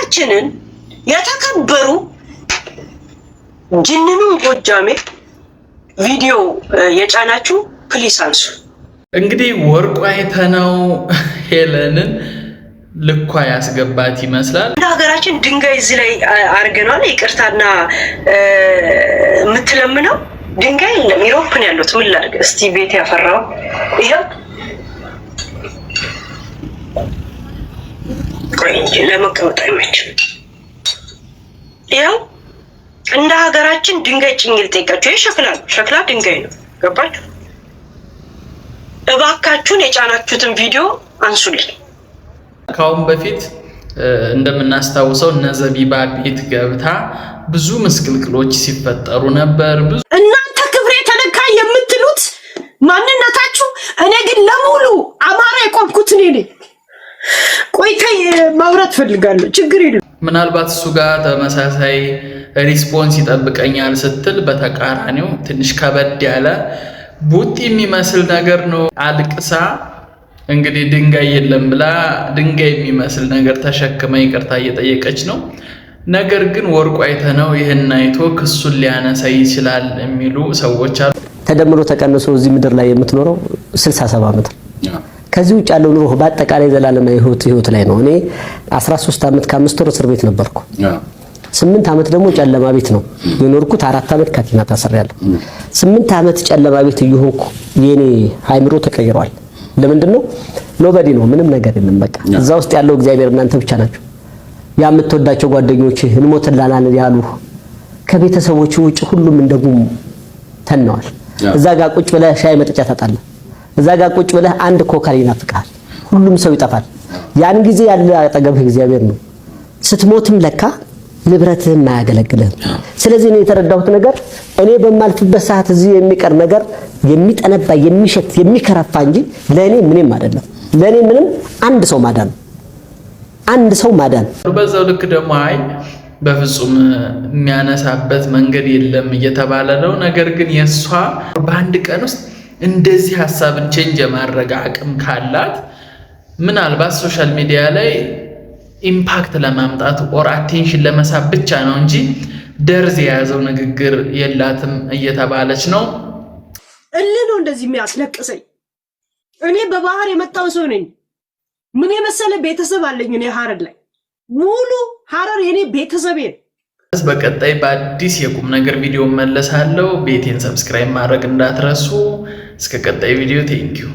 የሀገራችንን የተከበሩ ጅንኑ ጎጃሜ ቪዲዮ የጫናችሁ ፕሊስ አንሱ። እንግዲህ ወርቁ አይተነው ሄለንን ልኳ ያስገባት ይመስላል። እንደ ሀገራችን ድንጋይ እዚህ ላይ አርገናል። ይቅርታና የምትለምነው ድንጋይ የለም። ኢሮፕን ያሉት ምን ላድርግ እስቲ ቤት ያፈራው ይሄው ቆይ ለመቀመጥ አይመችም። ይሄው እንደ ሀገራችን ድንጋይ ጭኝል ጠይቃችሁ ሸክላ ድንጋይ ነው። ገባችሁ? እባካችሁን የጫናችሁትን ቪዲዮ አንሱልኝ። ካሁን በፊት እንደምናስታውሰው ነዘቢባ ቤት ገብታ ብዙ ምስቅልቅሎች ሲፈጠሩ ነበር። እናንተ ክብሬ ተነካ የምትሉት ማንነታችሁ፣ እኔ ግን ለሙሉ አማራ የቆምኩት እኔ ነኝ። ቆይተይ ማውራት ፈልጋለሁ፣ ችግር የለም። ምናልባት እሱ ጋር ተመሳሳይ ሪስፖንስ ይጠብቀኛል ስትል በተቃራኒው ትንሽ ከበድ ያለ ቡጢ የሚመስል ነገር ነው አልቅሳ እንግዲህ ድንጋይ የለም ብላ ድንጋይ የሚመስል ነገር ተሸክማ ይቅርታ እየጠየቀች ነው። ነገር ግን ወርቁ አይተነው ይሄን አይቶ ክሱን ሊያነሳ ይችላል የሚሉ ሰዎች አሉ። ተደምሮ ተቀንሶ እዚህ ምድር ላይ የምትኖረው 67 ዓመት ከዚህ ውጭ ያለው ኑሮ በአጠቃላይ ዘላለም ህይወት ላይ ነው። እኔ 13 ዓመት ከ5 ወር እስር ቤት ነበርኩ። 8 ዓመት ደግሞ ጨለማ ቤት ነው የኖርኩት። 4 ዓመት ካቲና ታስሬያለሁ። 8 ዓመት ጨለማ ቤት እየሆንኩ የኔ ሃይምሮ ተቀይሯል። ለምንድን ነው? ኖበዲ ነው፣ ምንም ነገር የለም። በቃ እዛ ውስጥ ያለው እግዚአብሔር እናንተ ብቻ ናችሁ። ያ የምትወዳቸው ጓደኞች እንሞትላናል ያሉ ከቤተሰቦች ውጭ ሁሉም እንደጉም ተነዋል። እዛ ጋር ቁጭ ብለህ ሻይ መጠጫ ታጣለህ። እዛ ጋር ቁጭ ብለህ አንድ ኮካል ይናፍቃል። ሁሉም ሰው ይጠፋል። ያን ጊዜ ያለ አጠገብህ እግዚአብሔር ነው። ስትሞትም ለካ ንብረትህም አያገለግልህም። ስለዚህ እኔ የተረዳሁት ነገር እኔ በማልፍበት ሰዓት እዚህ የሚቀር ነገር የሚጠነባ የሚሸት የሚከረፋ እንጂ ለኔ ምንም አይደለም። ለኔ ምንም አንድ ሰው ማዳን በዛው ልክ ደግሞ አይ በፍጹም የሚያነሳበት መንገድ የለም እየተባለ ነው። ነገር ግን የሷ በአንድ ቀን ውስጥ እንደዚህ ሐሳብን ቼንጅ የማድረግ አቅም ካላት ምናልባት ሶሻል ሚዲያ ላይ ኢምፓክት ለማምጣት ኦር አቴንሽን ለመሳብ ብቻ ነው እንጂ ደርዝ የያዘው ንግግር የላትም እየተባለች ነው። ነው እንደዚህ የሚያስለቅሰኝ። እኔ በባህር የመጣው ሰው ነኝ። ምን የመሰለ ቤተሰብ አለኝ። እኔ ሐረር ላይ ሙሉ ሐረር የኔ ቤተሰብ ነው። በቀጣይ በአዲስ የቁም ነገር ቪዲዮ መለሳለሁ። ቤቴን ሰብስክራይብ ማድረግ እንዳትረሱ። እስከ ቀጣይ ቪዲዮ ቴንኪው።